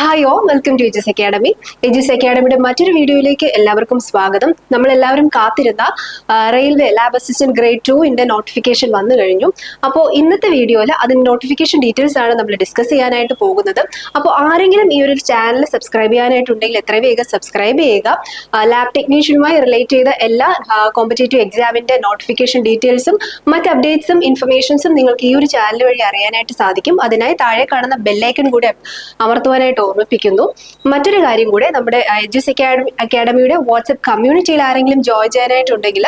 Hi all, welcome to Aegis academy. Aegis അക്കാഡമിയുടെ മറ്റൊരു വീഡിയോയിലേക്ക് എല്ലാവർക്കും സ്വാഗതം. നമ്മളെല്ലാവരും കാത്തിരുന്ന railway lab assistant grade 2 notification വന്നു കഴിഞ്ഞു. അപ്പോൾ ഇന്നത്തെ വീഡിയോയിൽ അതിന്റെ നോട്ടിഫിക്കേഷൻ ഡീറ്റെയിൽസ് ആണ് നമ്മൾ ഡിസ്കസ് ചെയ്യാനായിട്ട് പോകുന്നത്. അപ്പോൾ ആരെങ്കിലും ഈ ഒരു ചാനൽ സബ്സ്ക്രൈബ് ചെയ്യാനായിട്ടുണ്ടെങ്കിൽ എത്രയും വേഗം സബ്സ്ക്രൈബ് ചെയ്യുക. ലാബ് ടെക്നീഷ്യനുമായി റിലേറ്റ് ചെയ്ത എല്ലാ കോമ്പറ്റേറ്റീവ് എക്സാമിന്റെ നോട്ടിഫിക്കേഷൻ ഡീറ്റെയിൽസും മറ്റ് അപ്ഡേറ്റ്സും ഇൻഫർമേഷൻസും നിങ്ങൾക്ക് ഈ ഒരു ചാനൽ വഴി അറിയാനായിട്ട് സാധിക്കും. അതിനായി താഴെ കാണുന്ന ബെല്ലൈക്കൺ കൂടി അമർത്തുവാനായിട്ട് ഓർമ്മിപ്പിക്കുന്നു. മറ്റൊരു കാര്യം കൂടെ, നമ്മുടെ എജിസ് അക്കാഡമിയുടെ വാട്സ്ആപ്പ് കമ്മ്യൂണിറ്റിയിൽ ആരെങ്കിലും ജോയിൻ ചെയ്യാനായിട്ടുണ്ടെങ്കിൽ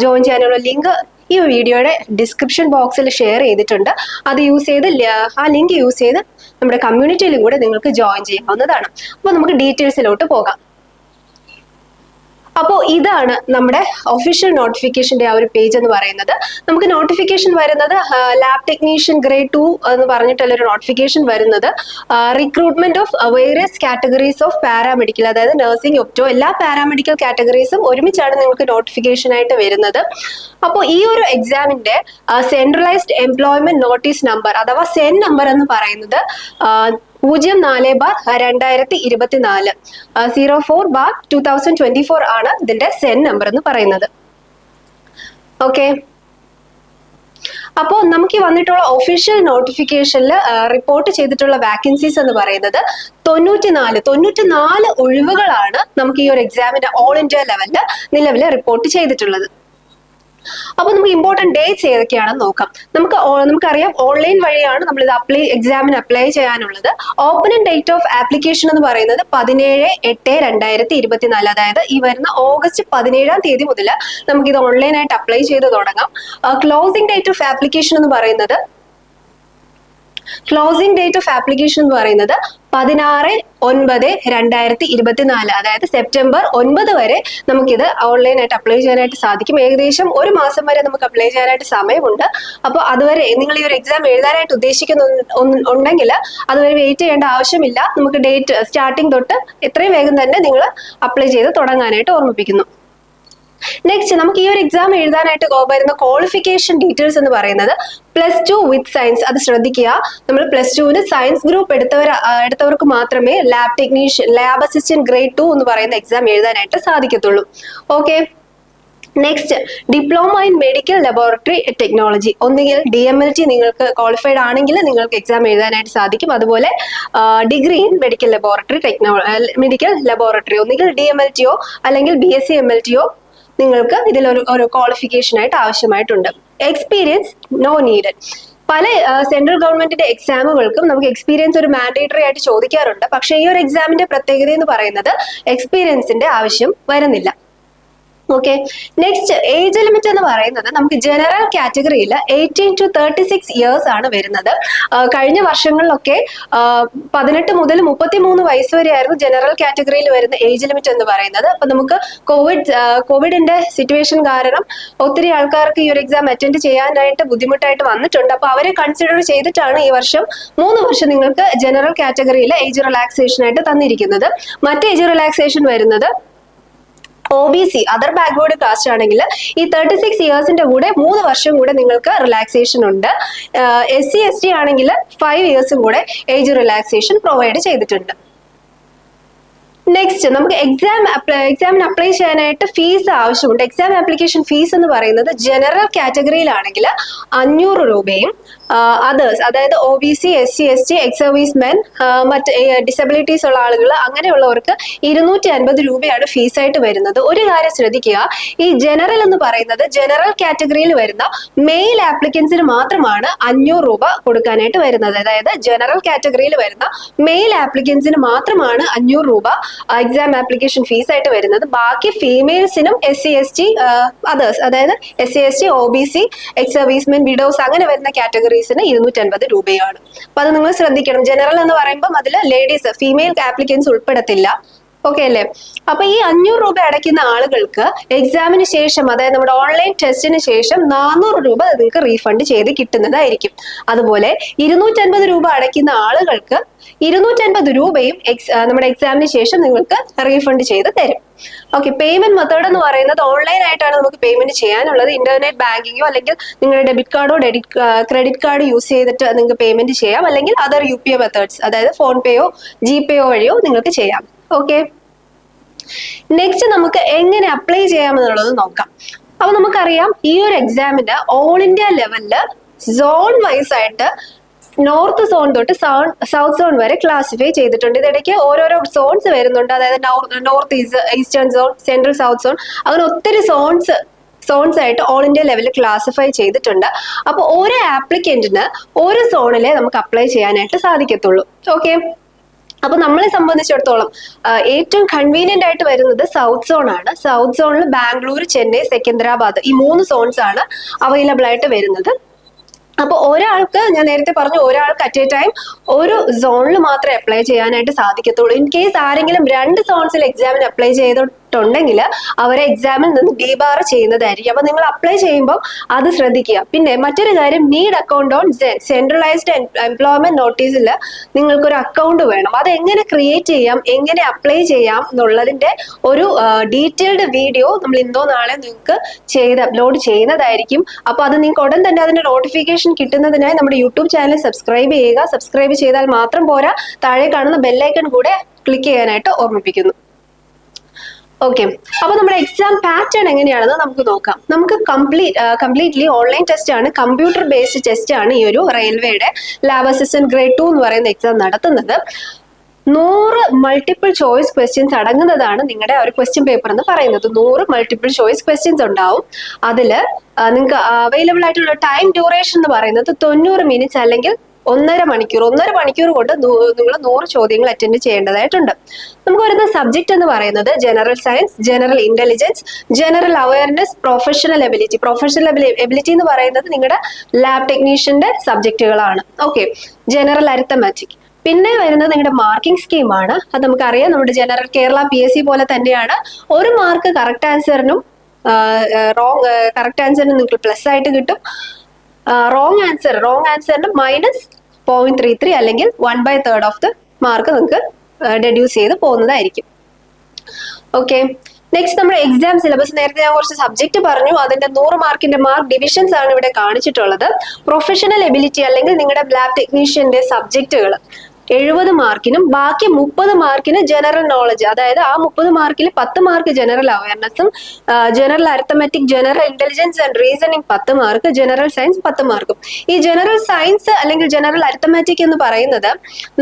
ജോയിൻ ചെയ്യാനുള്ള ലിങ്ക് ഈ വീഡിയോയുടെ ഡിസ്ക്രിപ്ഷൻ ബോക്സിൽ ഷെയർ ചെയ്തിട്ടുണ്ട്. അത് യൂസ് ചെയ്ത് ആ ലിങ്ക് യൂസ് ചെയ്ത് നമ്മുടെ കമ്മ്യൂണിറ്റിയിലും കൂടെ നിങ്ങൾക്ക് ജോയിൻ ചെയ്യാവുന്നതാണ്. അപ്പോൾ നമുക്ക് ഡീറ്റെയിൽസിലോട്ട് പോകാം. അപ്പോൾ ഇതാണ് നമ്മുടെ ഒഫീഷ്യൽ നോട്ടിഫിക്കേഷന്റെ ആ ഒരു പേജ് എന്ന് പറയുന്നത്. നമുക്ക് നോട്ടിഫിക്കേഷൻ വരുന്നത് ലാബ് ടെക്നീഷ്യൻ ഗ്രേഡ് 2 എന്ന് പറഞ്ഞിട്ടുള്ള ഒരു നോട്ടിഫിക്കേഷൻ വരുന്നത് recruitment of various categories of paramedical, അതായത് നഴ്സിംഗ്, ഒപ്റ്റോ, എല്ലാ പാരാമെഡിക്കൽ കാറ്റഗറീസും ഒരുമിച്ചാണ് നിങ്ങൾക്ക് നോട്ടിഫിക്കേഷൻ ആയിട്ട് വരുന്നത്. അപ്പോൾ ഈ ഒരു എക്സാമിന്റെ സെൻട്രലൈസ്ഡ് എംപ്ലോയ്മെന്റ് നോട്ടീസ് നമ്പർ അഥവാ സെൻ നമ്പർ എന്ന് പറയുന്നത് 04/2024 04/2024 ആണ് ഇതിന്റെ സെൻ നമ്പർ എന്ന് പറയുന്നത്. ഓക്കെ, അപ്പോൾ നമുക്ക് വന്നിട്ടുള്ള ഒഫീഷ്യൽ നോട്ടിഫിക്കേഷനിൽ റിപ്പോർട്ട് ചെയ്തിട്ടുള്ള വാക്കൻസീസ് എന്ന് പറയുന്നത് 94 ഒഴിവുകളാണ് നമുക്ക് ഈ ഒരു എക്സാമിന്റെ ഓൾ ഇന്ത്യ ലെവലിൽ നിലവിൽ റിപ്പോർട്ട് ചെയ്തിട്ടുള്ളത്. അപ്പൊ നമുക്ക് ഇമ്പോർട്ടന്റ് ഡേറ്റ്സ് ഏതൊക്കെയാണെന്ന് നോക്കാം. നമുക്കറിയാം ഓൺലൈൻ വഴിയാണ് നമ്മൾ ഇത് എക്സാമിന് അപ്ലൈ ചെയ്യാനുള്ളത്. ഓപ്പണിംഗ് ഡേറ്റ് ഓഫ് ആപ്ലിക്കേഷൻ എന്ന് പറയുന്നത് 17/8/2024, അതായത് ഈ വരുന്ന ഓഗസ്റ്റ് 17-ാം തീയതി മുതൽ നമുക്ക് ഇത് ഓൺലൈനായിട്ട് അപ്ലൈ ചെയ്ത് തുടങ്ങാം. ക്ലോസിംഗ് ഡേറ്റ് ഓഫ് ആപ്ലിക്കേഷൻ എന്ന് പറയുന്നത് 16/9/2024, അതായത് സെപ്റ്റംബർ 9 വരെ നമുക്കിത് ഓൺലൈനായിട്ട് അപ്ലൈ ചെയ്യാനായിട്ട് സാധിക്കും. ഏകദേശം ഒരു മാസം വരെ നമുക്ക് അപ്ലൈ ചെയ്യാനായിട്ട് സമയമുണ്ട്. അപ്പോൾ അതുവരെ നിങ്ങൾ ഈ ഒരു എക്സാം എഴുതാനായിട്ട് ഉദ്ദേശിക്കുന്നുണ്ടെങ്കിൽ അതുവരെ വെയിറ്റ് ചെയ്യേണ്ട ആവശ്യമില്ല. നമുക്ക് ഡേറ്റ് സ്റ്റാർട്ടിംഗ് തൊട്ട് എത്രയും വേഗം തന്നെ നിങ്ങൾ അപ്ലൈ ചെയ്ത് തുടങ്ങാനായിട്ട് ഓർമ്മിപ്പിക്കുന്നു. നെക്സ്റ്റ്, നമുക്ക് ഈ ഒരു എക്സാം എഴുതാനായിട്ട് വരുന്ന ക്വാളിഫിക്കേഷൻ ഡീറ്റെയിൽസ് എന്ന് പറയുന്നത് +2 വിത്ത് സയൻസ്. അത് ശ്രദ്ധിക്കുക, നമ്മൾ +2-ന് സയൻസ് ഗ്രൂപ്പ് എടുത്തവർക്ക് മാത്രമേ ലാബ് അസിസ്റ്റന്റ് ഗ്രേഡ് 2 എന്ന് പറയുന്ന എക്സാം എഴുതാനായിട്ട് സാധിക്കത്തുള്ളൂ. Okay, next, diploma in medical laboratory technology, ഒന്നുകിൽ DMLT നിങ്ങൾക്ക് ക്വാളിഫൈഡ് ആണെങ്കിൽ നിങ്ങൾക്ക് എക്സാം എഴുതാനായിട്ട് സാധിക്കും. അതുപോലെ ഡിഗ്രി ഇൻ മെഡിക്കൽ ലബോറട്ടറി ഒന്നുകിൽ DMLTയോ അല്ലെങ്കിൽ BSc MLTയോ നിങ്ങൾക്ക് ഇതിലൊരു ക്വാളിഫിക്കേഷൻ ആയിട്ട് ആവശ്യമായിട്ടുണ്ട്. Experience no needed. പല സെൻട്രൽ ഗവൺമെന്റിന്റെ എക്സാമുകൾക്കും നമുക്ക് എക്സ്പീരിയൻസ് ഒരു മാൻഡേറ്ററി ആയിട്ട് ചോദിക്കാറുണ്ട്. പക്ഷേ ഈ ഒരു എക്സാമിന്റെ പ്രത്യേകത എന്ന് പറയുന്നത് എക്സ്പീരിയൻസിന്റെ ആവശ്യം വരുന്നില്ല. ഓക്കെ, നെക്സ്റ്റ്, ഏജ് ലിമിറ്റ് എന്ന് പറയുന്നത് നമുക്ക് ജനറൽ കാറ്റഗറിയിൽ 18 to 36 ഇയേഴ്സ് ആണ് വരുന്നത്. കഴിഞ്ഞ വർഷങ്ങളിലൊക്കെ 18 മുതൽ 33 വയസ്സ് വരെയായിരുന്നു ജനറൽ കാറ്റഗറിയിൽ വരുന്ന ഏജ് ലിമിറ്റ് എന്ന് പറയുന്നത്. അപ്പൊ നമുക്ക് കോവിഡിന്റെ സിറ്റുവേഷൻ കാരണം ഒത്തിരി ആൾക്കാർക്ക് ഈ ഒരു എക്സാം അറ്റൻഡ് ചെയ്യാനായിട്ട് ബുദ്ധിമുട്ടായിട്ട് വന്നിട്ടുണ്ട്. അപ്പൊ അവരെ കൺസിഡർ ചെയ്തിട്ടാണ് ഈ വർഷം 3 വർഷം നിങ്ങൾക്ക് ജനറൽ കാറ്റഗറിയിൽ ഏജ് റിലാക്സേഷൻ ആയിട്ട് തന്നിരിക്കുന്നത്. മറ്റ് ഏജ് റിലാക്സേഷൻ വരുന്നത് OBC അതർ ബാക്ക്വേർഡ് കാസ്റ്റ് ആണെങ്കിൽ ഈ 36 ഇയേഴ്സിന്റെ കൂടെ 3 വർഷം കൂടെ നിങ്ങൾക്ക് റിലാക്സേഷൻ ഉണ്ട്. SC ST ആണെങ്കിൽ 5 ഇയേഴ്സും കൂടെ ഏജ് റിലാക്സേഷൻ പ്രൊവൈഡ് ചെയ്തിട്ടുണ്ട്. നെക്സ്റ്റ്, നമുക്ക് എക്സാമിന് അപ്ലൈ ചെയ്യാനായിട്ട് ഫീസ് ആവശ്യമുണ്ട്. എക്സാം ആപ്ലിക്കേഷൻ ഫീസ് എന്ന് പറയുന്നത് ജനറൽ കാറ്റഗറിയിലാണെങ്കിൽ 500 രൂപയും അതേഴ്സ്, അതായത് OBC SC ST ex service men, മറ്റ് ഡിസബിലിറ്റീസ് ഉള്ള ആളുകൾ, അങ്ങനെയുള്ളവർക്ക് 250 രൂപയാണ് ഫീസായിട്ട് വരുന്നത്. ഒരു കാര്യം ശ്രദ്ധിക്കുക, ഈ ജനറൽ എന്ന് പറയുന്നത് ജനറൽ കാറ്റഗറിയിൽ വരുന്ന മെയിൽ ആപ്ലിക്കൻസിന് മാത്രമാണ് 500 രൂപ കൊടുക്കാനായിട്ട് വരുന്നത്. അതായത് ജനറൽ കാറ്റഗറിയിൽ വരുന്ന മെയിൽ ആപ്ലിക്കൻസിന് മാത്രമാണ് 500 രൂപ എക്സാം ആപ്ലിക്കേഷൻ ഫീസ് ആയിട്ട് വരുന്നത്. ബാക്കി ഫീമെയിൽസിനും SC ST അതേഴ്സ്, അതായത് SC ST OBC ex service men, widows അങ്ങനെ വരുന്ന കാറ്റഗറീസിന് 250 രൂപയാണ്. അപ്പൊ അത് നിങ്ങൾ ശ്രദ്ധിക്കണം. ജനറൽ എന്ന് പറയുമ്പോൾ അതിൽ ലേഡീസ്, ഫീമെയിൽ ആപ്ലിക്കൻസ് ഉൾപ്പെടത്തില്ല. ഓക്കെ അല്ലേ? അപ്പൊ ഈ 500 രൂപ അടയ്ക്കുന്ന ആളുകൾക്ക് എക്സാമിന് ശേഷം, അതായത് നമ്മുടെ ഓൺലൈൻ ടെസ്റ്റിന് ശേഷം 400 രൂപ നിങ്ങൾക്ക് റീഫണ്ട് ചെയ്ത് കിട്ടുന്നതായിരിക്കും. അതുപോലെ 250 രൂപ അടയ്ക്കുന്ന ആളുകൾക്ക് 250 രൂപയും നമ്മുടെ എക്സാമിന് ശേഷം നിങ്ങൾക്ക് റീഫണ്ട് ചെയ്ത് തരും. ഓക്കെ, പേയ്മെന്റ് മെത്തേഡ് എന്ന് പറയുന്നത് ഓൺലൈൻ ആയിട്ടാണ് നമുക്ക് പേയ്മെന്റ് ചെയ്യാനുള്ളത്. ഇന്റർനെറ്റ് ബാങ്കിങ്ങോ അല്ലെങ്കിൽ നിങ്ങളുടെ ഡെബിറ്റ് കാർഡോ ക്രെഡിറ്റ് കാർഡോ യൂസ് ചെയ്തിട്ട് നിങ്ങൾക്ക് പേയ്മെന്റ് ചെയ്യാം, അല്ലെങ്കിൽ അതർ UPI മെത്തേഡ്സ്, അതായത് ഫോൺ പേയോ GPayയോ വഴിയോ നിങ്ങൾക്ക് ചെയ്യാം. ഓക്കെ, നെക്സ്റ്റ് നമുക്ക് എങ്ങനെ അപ്ലൈ ചെയ്യാമെന്നുള്ളത് നോക്കാം. അപ്പൊ നമുക്കറിയാം ഈ ഒരു എക്സാമിന് ഓൾ ഇന്ത്യ ലെവലില് സോൺ വൈസ് ആയിട്ട് നോർത്ത് സോൺ തൊട്ട് സൗത്ത് സോൺ വരെ ക്ലാസിഫൈ ചെയ്തിട്ടുണ്ട്. ഇതിടയ്ക്ക് ഓരോരോ സോൺസ് വരുന്നുണ്ട്, അതായത് north eastern zone, central south zone, അങ്ങനെ ഒത്തിരി സോൺസ് ആയിട്ട് ഓൾ ഇന്ത്യ ലെവലിൽ ക്ലാസിഫൈ ചെയ്തിട്ടുണ്ട്. അപ്പോൾ ഓരോ ആപ്ലിക്കന്റിന് ഓരോ സോണിലെ നമുക്ക് അപ്ലൈ ചെയ്യാനായിട്ട് സാധിക്കത്തുള്ളൂ. ഓക്കെ, അപ്പൊ നമ്മളെ സംബന്ധിച്ചിടത്തോളം ഏറ്റവും കൺവീനിയന്റ് ആയിട്ട് വരുന്നത് സൗത്ത് സോൺ ആണ്. സൗത്ത് സോണിൽ ബാംഗ്ലൂർ, ചെന്നൈ, സെക്കന്ദരാബാദ് ഈ 3 സോൺസ് ആണ് അവൈലബിൾ ആയിട്ട് വരുന്നത്. അപ്പൊ ഒരാൾക്ക്, ഞാൻ നേരത്തെ പറഞ്ഞു, ഒരാൾക്ക് അറ്റ് എ ടൈം ഒരു സോണിൽ മാത്രമേ അപ്ലൈ ചെയ്യാനായിട്ട് സാധിക്കത്തുള്ളൂ. ഇൻ കേസ് ആരെങ്കിലും 2 സോൺസിൽ എക്സാമിന് അപ്ലൈ ചെയ്തിട്ടുണ്ടെങ്കിൽ അവരെ എക്സാമിൽ നിന്ന് ഡീബാർ ചെയ്യുന്നതായിരിക്കും. അപ്പൊ നിങ്ങൾ അപ്ലൈ ചെയ്യുമ്പോൾ അത് ശ്രദ്ധിക്കുക. പിന്നെ മറ്റൊരു കാര്യം, need account on centralised employment നോട്ടീസിൽ നിങ്ങൾക്കൊരു അക്കൗണ്ട് വേണം. അത് എങ്ങനെ ക്രിയേറ്റ് ചെയ്യാം, എങ്ങനെ അപ്ലൈ ചെയ്യാം എന്നുള്ളതിന്റെ ഒരു ഡീറ്റെയിൽഡ് വീഡിയോ നമ്മൾ ഇന്നോ നാളെ നിങ്ങൾക്ക് അപ്ലോഡ് ചെയ്യുന്നതായിരിക്കും. അപ്പൊ അത് നിങ്ങൾക്ക് ഉടൻ തന്നെ അതിന്റെ നോട്ടിഫിക്കേഷൻ കിട്ടുന്നതിനായി നമ്മുടെ യൂട്യൂബ് ചാനൽ സബ്സ്ക്രൈബ് ചെയ്യുക. സബ്സ്ക്രൈബ് ചെയ്താൽ മാത്രം പോരാ, താഴെ കാണുന്ന ബെല്ലൈക്കൺ കൂടെ ക്ലിക്ക് ചെയ്യാനായിട്ട് ഓർമ്മിപ്പിക്കുന്നു. ഓക്കെ, അപ്പൊ നമ്മുടെ എക്സാം പാറ്റേൺ എങ്ങനെയാണെന്ന് നമുക്ക് നോക്കാം. നമുക്ക് കംപ്ലീറ്റ്ലി ഓൺലൈൻ ടെസ്റ്റ് ആണ്, കമ്പ്യൂട്ടർ ബേസ്ഡ് ടെസ്റ്റ് ആണ് ഈ ഒരു റെയിൽവേയുടെ ലാബ് അസിസ്റ്റന്റ് ഗ്രേഡ് 2 എന്ന് പറയുന്ന എക്സാം നടത്തുന്നത്. 100 മൾട്ടിപ്പിൾ ചോയ്സ് ക്വസ്റ്റ്യൻസ് അടങ്ങുന്നതാണ് നിങ്ങളുടെ ഒരു ക്വസ്റ്റ്യൻ പേപ്പർ എന്ന് പറയുന്നത്. 100 മൾട്ടിപ്പിൾ ചോയ്സ് ക്വസ്റ്റ്യൻസ് ഉണ്ടാവും. അതിൽ നിങ്ങൾക്ക് അവൈലബിൾ ആയിട്ടുള്ള ടൈം ഡ്യൂറേഷൻ എന്ന് പറയുന്നത് 90 മിനിറ്റ്സ് അല്ലെങ്കിൽ 1.5 മണിക്കൂർ. 1.5 മണിക്കൂർ കൊണ്ട് നിങ്ങൾ 100 ചോദ്യങ്ങൾ അറ്റൻഡ് ചെയ്യേണ്ടതായിട്ടുണ്ട്. നമുക്ക് വരുന്ന സബ്ജക്ട് എന്ന് പറയുന്നത് general science, general intelligence, general awareness, professional ability. Professional ability എന്ന് പറയുന്നത് നിങ്ങളുടെ ലാബ് ടെക്നീഷ്യന്റെ സബ്ജക്റ്റുകളാണ്. Okay, general arithmetic. പിന്നെ വരുന്നത് നിങ്ങളുടെ മാർക്കിംഗ് സ്കീമാണ്. അത് നമുക്കറിയാം, നമ്മുടെ ജനറൽ കേരള PSC പോലെ തന്നെയാണ്. 1 മാർക്ക് കറക്റ്റ് ആൻസറിനും കറക്റ്റ് ആൻസറിനും നിങ്ങൾക്ക് പ്ലസ് ആയിട്ട് കിട്ടും. റോങ് ആൻസറിന് -0.33 അല്ലെങ്കിൽ 1/3 ഓഫ് ദ മാർക്ക് നിങ്ങൾക്ക് ഡെഡ്യൂസ് ചെയ്ത് പോകുന്നതായിരിക്കും. ഓക്കെ, നെക്സ്റ്റ് നമ്മുടെ എക്സാം സിലബസ്. നേരത്തെ ഞാൻ കുറച്ച് സബ്ജക്ട് പറഞ്ഞു, അതിന്റെ 100 മാർക്കിന്റെ മാർക്ക് ഡിവിഷൻസ് ആണ് ഇവിടെ കാണിച്ചിട്ടുള്ളത്. പ്രൊഫഷണൽ എബിലിറ്റി അല്ലെങ്കിൽ നിങ്ങളുടെ ലാബ് ടെക്നീഷ്യന്റെ സബ്ജക്റ്റുകൾ 70 മാർക്കിനും ബാക്കി 30 മാർക്കിന് ജനറൽ നോളജ്, അതായത് ആ 30 മാർക്കിൽ 10 മാർക്ക് ജനറൽ അവയർനെസ്സും, general arithmetic, general intelligence and reasoning 10 mark, general science 10 മാർക്കും. ഈ ജനറൽ സയൻസ് അല്ലെങ്കിൽ ജനറൽ അരിത്തമെറ്റിക് എന്ന് പറയുന്നത്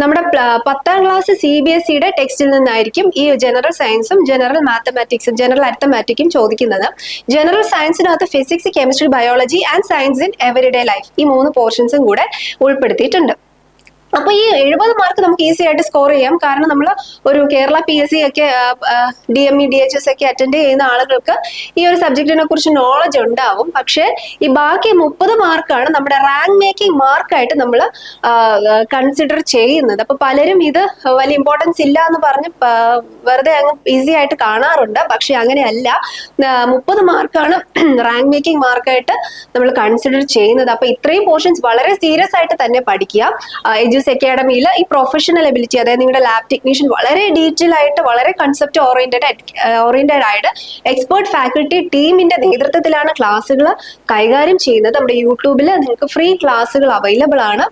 നമ്മുടെ 10ാം ക്ലാസ് CBSEയുടെ ടെക്സ്റ്റിൽ നിന്നായിരിക്കും ഈ ജനറൽ സയൻസും ജനറൽ മാത്തമാറ്റിക്സും ജനറൽ അരിത്തമാറ്റിക്കും ചോദിക്കുന്നത്. ജനറൽ സയൻസിനകത്ത് physics, chemistry, biology and science in everyday life ഈ 3 പോർഷൻസും കൂടെ ഉൾപ്പെടുത്തിയിട്ടുണ്ട്. അപ്പൊ ഈ 70 മാർക്ക് നമുക്ക് ഈസി ആയിട്ട് സ്കോർ ചെയ്യാം. കാരണം നമ്മൾ ഒരു കേരള PSC ഒക്കെ DME DHS ഒക്കെ അറ്റൻഡ് ചെയ്യുന്ന ആളുകൾക്ക് ഈ ഒരു സബ്ജക്റ്റിനെ കുറിച്ച് നോളജ് ഉണ്ടാവും. പക്ഷെ ഈ ബാക്കി 30 മാർക്കാണ് നമ്മുടെ റാങ്ക് മേക്കിംഗ് മാർക്കായിട്ട് നമ്മൾ കൺസിഡർ ചെയ്യുന്നത്. അപ്പൊ പലരും ഇത് വലിയ ഇമ്പോർട്ടൻസ് ഇല്ല എന്ന് പറഞ്ഞ് വെറുതെ അങ്ങ് ഈസി ആയിട്ട് കാണാറുണ്ട്. പക്ഷെ അങ്ങനെയല്ല, 30 മാർക്കാണ് റാങ്ക് മേക്കിംഗ് മാർക്കായിട്ട് നമ്മൾ കൺസിഡർ ചെയ്യുന്നത്. അപ്പൊ ഇത്രയും പോർഷൻസ് വളരെ സീരിയസ് ആയിട്ട് തന്നെ പഠിക്കുക. അക്കാഡമിയിൽ ഈ പ്രൊഫഷണൽ എബിലിറ്റി, അതായത് നിങ്ങളുടെ ലാബ് ടെക്നീഷ്യൻ വളരെ ഡീറ്റെയിൽ ആയിട്ട്, വളരെ കൺസെപ്റ്റ് ഓറിയന്റഡ് ആയിട്ട് എക്സ്പേർട്ട് ഫാക്കൽറ്റി ടീമിന്റെ നേതൃത്വത്തിലാണ് ക്ലാസ്സുകൾ കൈകാര്യം ചെയ്യുന്നത്. നമ്മുടെ യൂട്യൂബിൽ നിങ്ങൾക്ക് ഫ്രീ ക്ലാസ്സുകൾ അവൈലബിൾ ആണ്.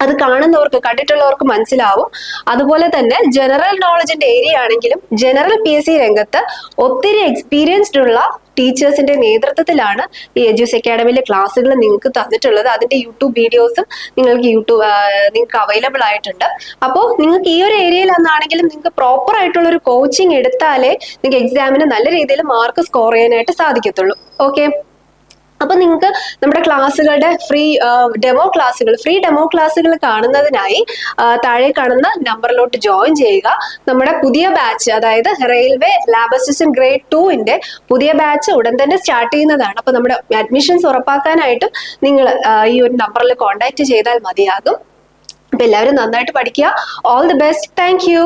അത് കാണുന്നവർക്ക്, കണ്ടിട്ടുള്ളവർക്ക് മനസ്സിലാവും. അതുപോലെ തന്നെ ജനറൽ നോളജിന്റെ ഏരിയ ആണെങ്കിലും ജനറൽ PSC രംഗത്ത് ഒത്തിരി എക്സ്പീരിയൻസ്ഡ് ഉള്ള ടീച്ചേഴ്സിന്റെ നേതൃത്വത്തിലാണ് ഈ എജ്യൂസ് അക്കാഡമിയിലെ ക്ലാസ്സുകൾ നിങ്ങൾക്ക് തന്നിട്ടുള്ളത്. അതിന്റെ യൂട്യൂബ് വീഡിയോസും നിങ്ങൾക്ക് അവൈലബിൾ ആയിട്ടുണ്ട്. അപ്പോൾ നിങ്ങൾക്ക് ഈ ഒരു ഏരിയയിലാണെങ്കിലും നിങ്ങൾക്ക് പ്രോപ്പർ ആയിട്ടുള്ള ഒരു കോച്ചിങ് എടുത്താലേ നിങ്ങൾക്ക് എക്സാമിന് നല്ല രീതിയിൽ മാർക്ക് സ്കോർ ചെയ്യാനായിട്ട് സാധിക്കത്തുള്ളൂ. ഓക്കെ, അപ്പൊ നിങ്ങൾക്ക് നമ്മുടെ ക്ലാസ്സുകളുടെ ഫ്രീ ഡെമോ ക്ലാസ്സുകൾ കാണുന്നതിനായി താഴെ കാണുന്ന നമ്പറിലോട്ട് ജോയിൻ ചെയ്യുക. നമ്മുടെ പുതിയ ബാച്ച്, അതായത് റെയിൽവേ ലാബ് അസിസ്റ്റന്റ് ഗ്രേഡ് 2ന്റെ പുതിയ ബാച്ച് ഉടൻ തന്നെ സ്റ്റാർട്ട് ചെയ്യുന്നതാണ്. അപ്പൊ നമ്മുടെ അഡ്മിഷൻസ് ഉറപ്പാക്കാനായിട്ടും നിങ്ങൾ ഈ ഒരു നമ്പറിൽ കോൺടാക്ട് ചെയ്താൽ മതിയാകും. അപ്പൊ എല്ലാവരും നന്നായിട്ട് പഠിക്കുക. All the best. Thank you.